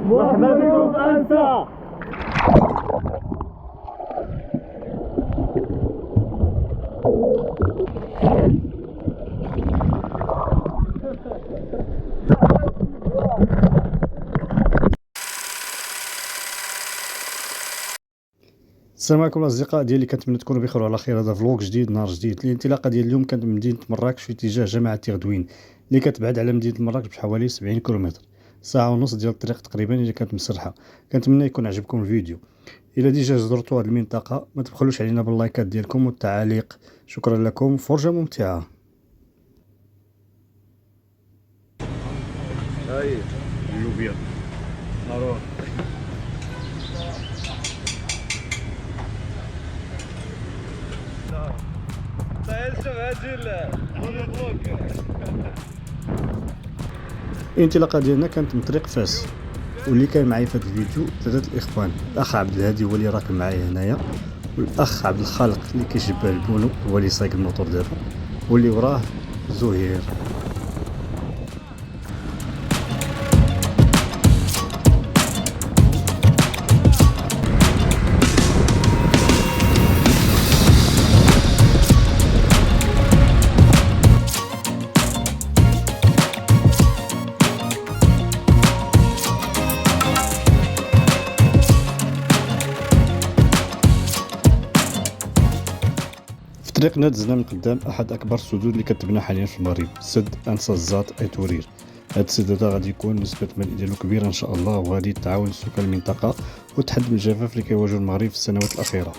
مرحبا بكم في أنسا. السلام عليكم الاصدقاء ديالي، كنتمنى تكونوا بخير وعلى خير. هذا فلوق جديد، نهار جديد. الانطلاقه ديال اليوم كانت من مدينه مراكش في اتجاه جامعه تيغدوين اللي كتبعد على مدينه مراكش بحوالي 70 كيلومتر، ساعه ونص ديال الطريق تقريبا اللي كانت مسرحه. كنتمنى يكون عجبكم الفيديو. الا ديجا زرتوا هذه المنطقه ما تبخلوش علينا باللايكات ديالكم والتعاليق. شكرا لكم، فرجه ممتعه. هاي اللوبيا نروح. الانطلاقه ديالنا كانت من طريق فاس، واللي كان معايا في هذا الفيديو ثلاثه الاخوان. الاخ عبد الهادي هو اللي راكب معايا هنايا، والاخ عبد الخالق اللي كيشبه البونو هو اللي سايق الموتور دابا، واللي وراه زهير. في طريقنا دزنا من قدام احد اكبر السدود اللي كتبنى حاليا في المغرب، سد انسا الزاط اي تورير. هذا السد هذا غادي يكون نسبة الملء ديالو كبيرة ان شاء الله، وغادي تعاون سكان المنطقة وتحد من الجفاف اللي كيواجه المغرب في السنوات الاخيرة.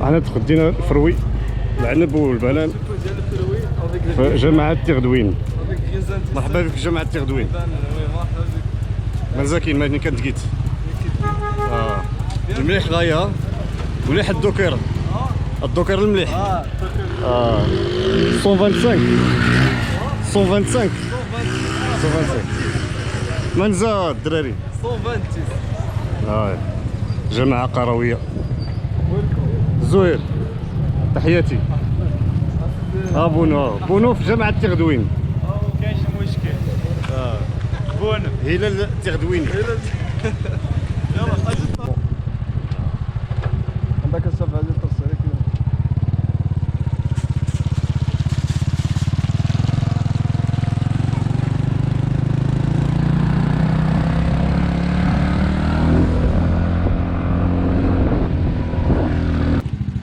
احنا تخدينا الفروي العنب والبنان في جامعة تيغدوين. مرحبا بك في جامعة تيغدوين. مزاكين ماني كنت جيت المليح غاية مليح. الدوكر المليح 125 منزا الدراري 126 جامعة قروية. زهير تحياتي. بونو في جامعة تيغدوين. كاين شي مشكل. بونو هلال تيغدويني. يلا عندك السبعة ديال الترسيك.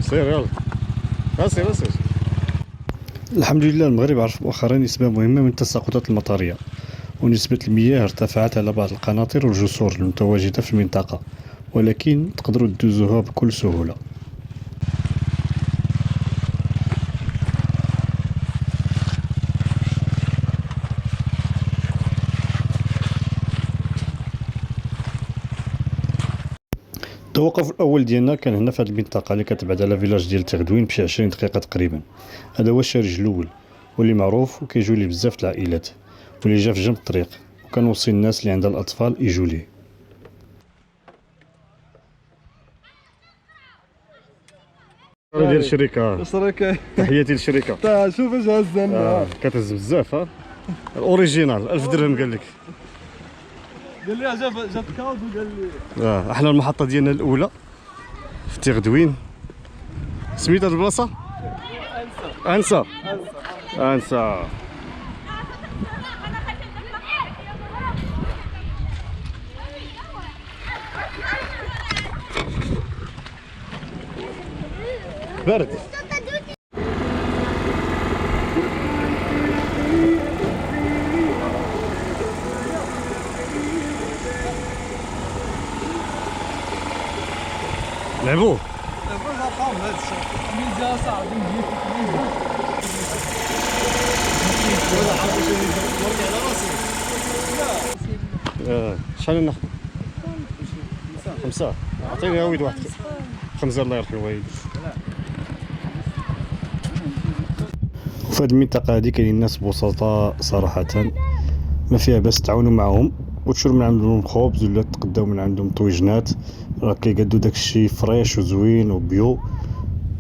سير يلا سير. الحمد لله المغرب عرف مؤخرا نسبة مهمة من التساقطات المطرية، ونسبة المياه ارتفعت على بعض القناطر والجسور المتواجدة في المنطقة، ولكن تقدروا تدوزوها بكل سهولة. التوقف الاول ديالنا كان هنا في هذه المنطقه اللي كتبعد على فيلاج ديال تيغدوين بشي 20 دقيقه تقريبا. هذا هو الشارج الاول واللي معروف وكيجيو ليه بزاف د العائلات، واللي جا في جنب الطريق، وكنوصي الناس اللي عندها الاطفال يجوا ليه. ديال الشركه تحياتي للشركه. شوف اش هزنا. كتهز بزاف. الاوريجينال 1000 درهم قال لك. قال لي جاب كاود وقال لي احنا المحطه ديالنا الاولى في تيغدوين. سميت هاد البلاصه انسا. برد. لعبوا هذا الشيء ميزه صعب نجيب ولا عارف شنو على راسي. شحال ناخذ؟ 5. عطيني عويد واحد 5 الله يرحم الوالدين. وفي هذه المنطقة هذه كاينين ناس بسطاء صراحة، ما فيها باس تعاونوا معهم وتشرو من عندهم خبز ولا تقداو من عندهم طويجنات، راه كيقادو داكشي فريش وزوين وبيو،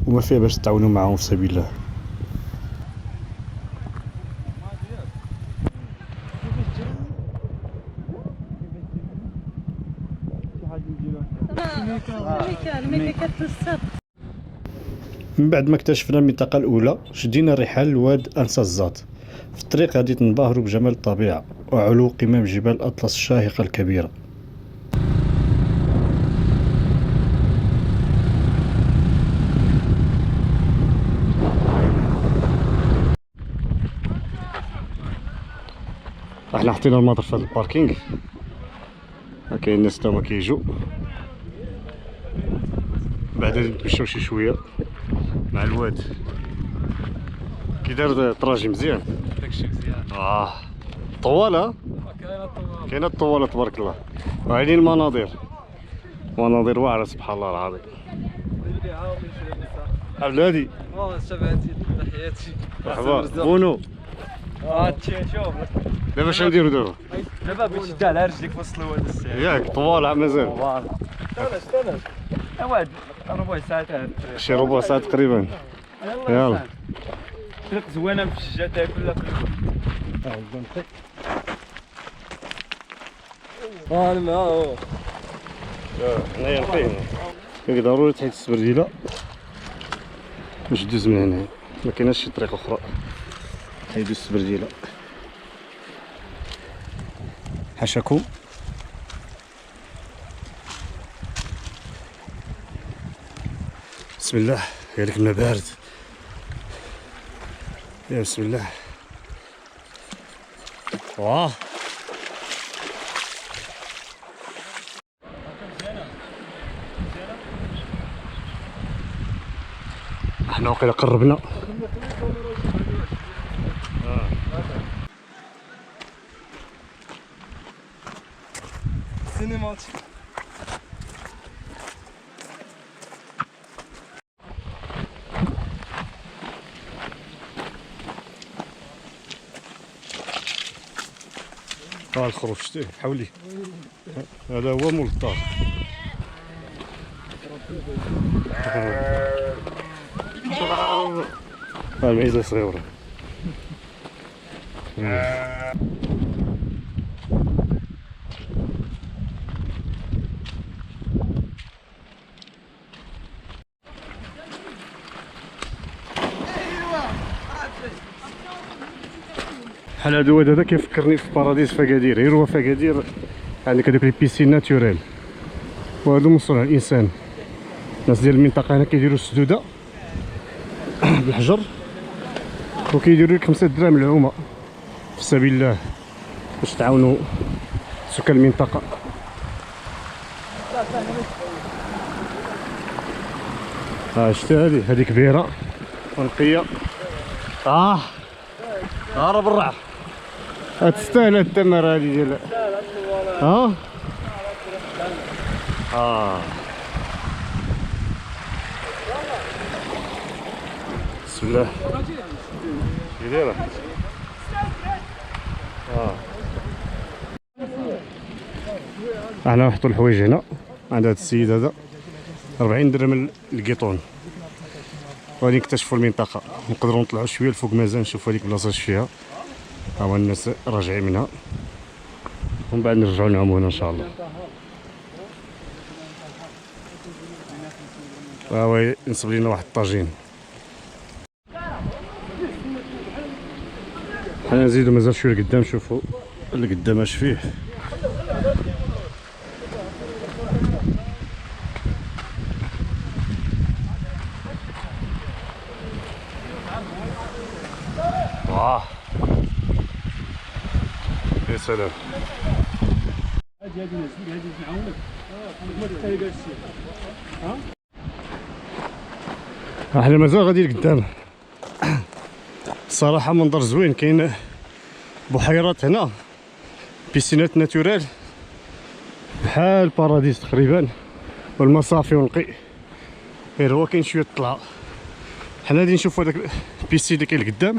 وما فيها باس تعاونوا معهم في سبيل الله. من بعد ما اكتشفنا المنطقة الأولى شدينا الرحال لواد أنسازات. في الطريق غادي تنبهروا بجمال الطبيعة وعلو قمم جبال أطلس الشاهقة الكبيرة. احنا حطينا الماطر في هذا الباركينغ، كاين الناس تاهما كيجوا. بعد غادي نتمشاو شي شويه مع الواد كي دار طراجي مزيان. داكشي مزيان. طواله كاينه الطواله تبارك الله، وهذه المناظر مناظر واعره سبحان الله العظيم. عبد الهادي شبعتي تحياتي. مرحبا بونو. شوف دابا اش نديرو دابا باش تدع على رجليك في وسط الواد الساعه ياك طواله مازال استنى واحد ربع ساعه شي ربع ساعه تقريبا. يلا طريق زوينه مفجعه تاكل لك انا هنايا نقينا كي ضروري تحيد السبرديله باش دوز من هنا، ما كايناش شي طريقه اخرى. حيدو السبرديله حاشاكم. بسم الله، قالك الماء بارد يا بسم الله. واه احنا وقيلا قربنا. سينماتيك الخروج شتيه حولي، هذا هو مول الدار. المعيزة صغيرة. بحال هذا الواد هذا كيفكرني في باراديس فاكادير، غير هو فاكادير عندك هذوك لي بيسين ناتوريل، وهادو من صنع الانسان. الناس ديال المنطقه هنا كيديروا السدوده بالحجر وكيديروا لك 5 دراهم العومه في سبيل الله باش تعاونوا سكان المنطقه. شتي هذه كبيره ونقيه. راه بالراحه تستاهل هاد التماره هادي ديال بسم الله كي دايره. احنا نحطوا الحوايج هنا عند هذا السيد هذا 40 درهم الكيطون، وغادي نكتشفوا المنطقه، نقدروا نطلعوا شويه الفوق مازال نشوفوا هذيك البلاصه اش فيها. ها هو الناس راجعين منها ومن بعد نرجعوا نعوموا هنا ان شاء الله. ها هو ينصب لنا واحد الطاجين. حنا نزيدو مازال شويه لقدام، شوفوا لقدام اش فيه. يا سلام. احنا مازال غادي لقدام. الصراحه منظر زوين، كاين بحيرات هنا، بيسينات ناتوريل بحال باراديس تقريبا، والمصافي ونقي، غير هو كاين شويه طلعه. حنا غادي نشوفوا هذاك البيسي اللي كاين لقدام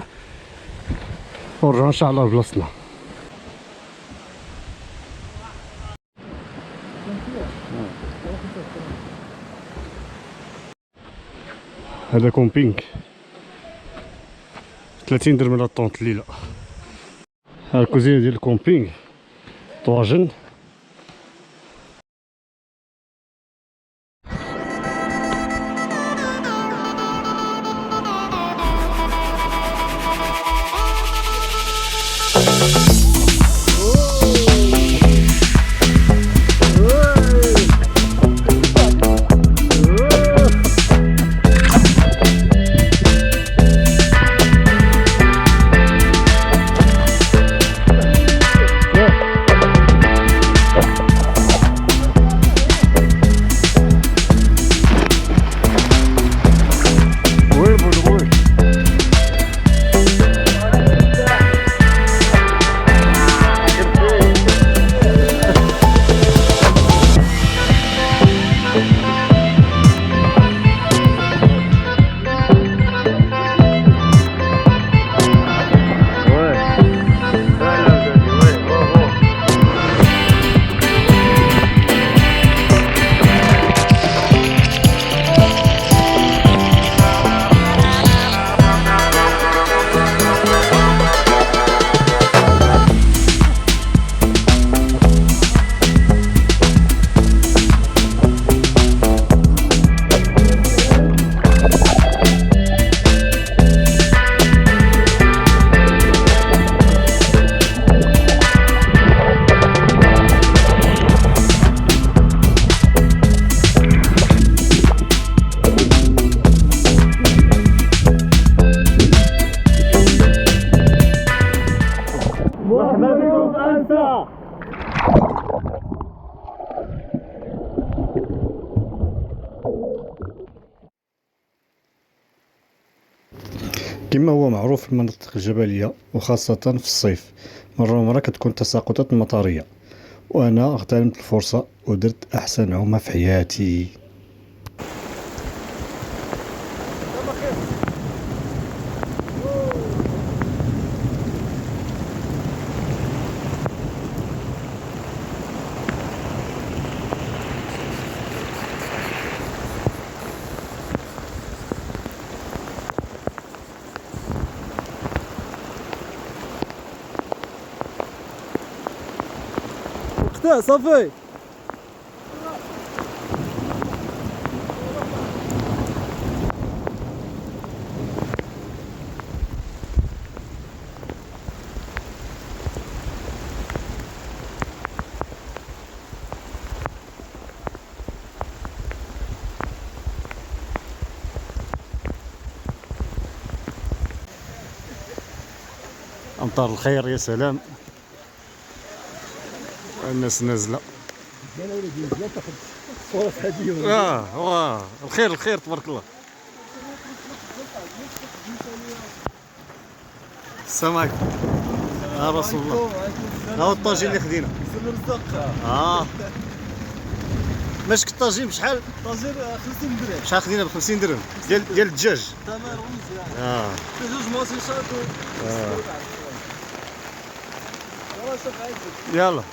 ونرجعوا ان شاء الله لبلاصتنا. هذا كومبينغ 30 درهم على طونط الليله. ها الكوزينه ديال الكومبينغ طواجن. كما هو معروف في المناطق الجبلية وخاصة في الصيف مرة كتكون تساقطات مطرية، وأنا اغتنمت الفرصة ودرت أحسن عومة في حياتي. صافي أمطار الخير يا سلام، الناس نازلة. الخير تبارك الله. السلام عليكم. يا رسول الله. ها هو الطاجين اللي خدينا. ماشي الطاجين بشحال؟ طاجين 50 درهم. شحال خدينا ب 50 درهم ديال الدجاج. تمام مزيان. في جوج ماتيشات يلا.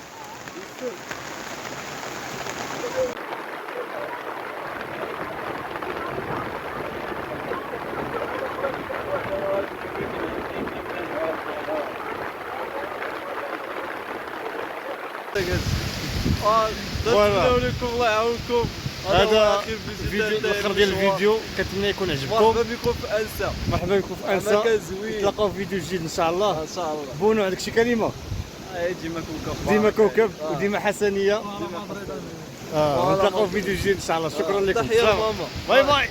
نتمنى لكم الله يعاونكم. هذا الفيديو الاخر ديال الفيديو، كنتمنى يكون عجبكم. مرحبا بكم في انسا. مرحبا بكم في انسا. مكان زوين. نتلاقاو في فيديو جديد ان شاء الله. ان شاء الله. بونو عندك شي كلمه؟ ديما كوكب. ديما كوكب وديما حسنيه. ونتلاقاو في فيديو جديد ان شاء الله. شكرا لكم. تحيه لماما. باي باي.